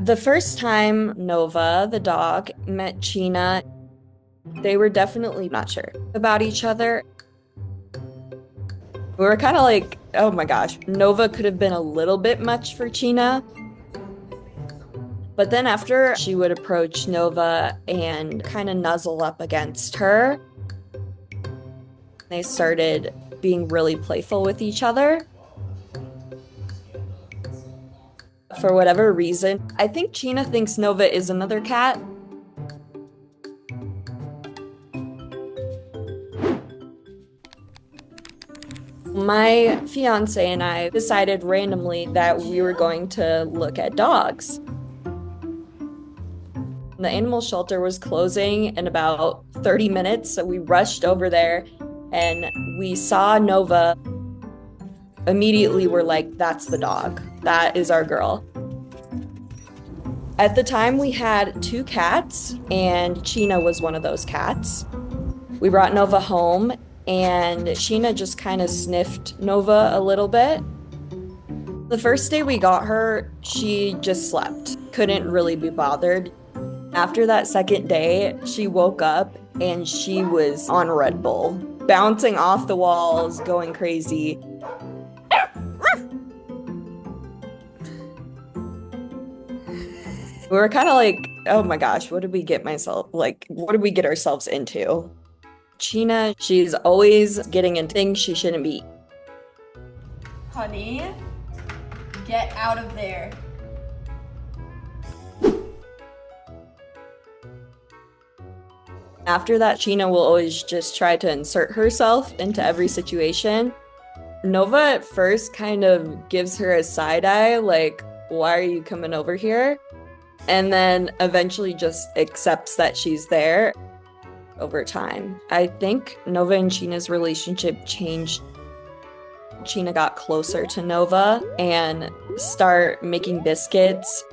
The first time Nova, the dog, met China, they were definitely not sure about each other. We were kind of like, oh my gosh, Nova could have been a little bit much for China. But then after she would approach Nova and kind of nuzzle up against her, they started being really playful with each other. For whatever reason, I think China thinks Nova is another cat. My fiance and I decided randomly that we were going to look at dogs. The animal shelter was closing in about 30 minutes, so we rushed over there and we saw Nova. Immediately, we're like, that's the dog. That is our girl. At the time, we had two cats, and China was one of those cats. We brought Nova home, and Sheena just kind of sniffed Nova a little bit. The first day we got her, she just slept, couldn't really be bothered. After that second day, she woke up and she was on Red Bull, bouncing off the walls, going crazy. We were kind of like, oh my gosh, what did we get ourselves into? China, she's always getting into things she shouldn't be. Honey, get out of there. After that, China will always just try to insert herself into every situation. Nova at first kind of gives her a side eye, like, why are you coming over here? And then eventually just accepts that she's there over time. I think Nova and China's relationship changed. China got closer to Nova and start making biscuits.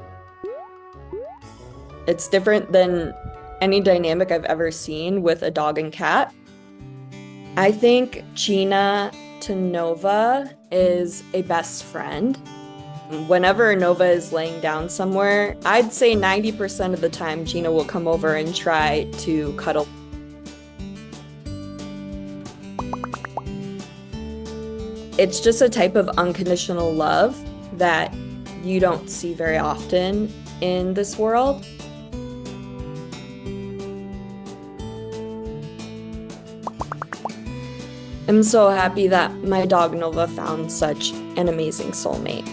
It's different than any dynamic I've ever seen with a dog and cat. I think China to Nova is a best friend. Whenever Nova is laying down somewhere, I'd say 90% of the time China will come over and try to cuddle. It's just a type of unconditional love that you don't see very often in this world. I'm so happy that my dog Nova found such an amazing soulmate.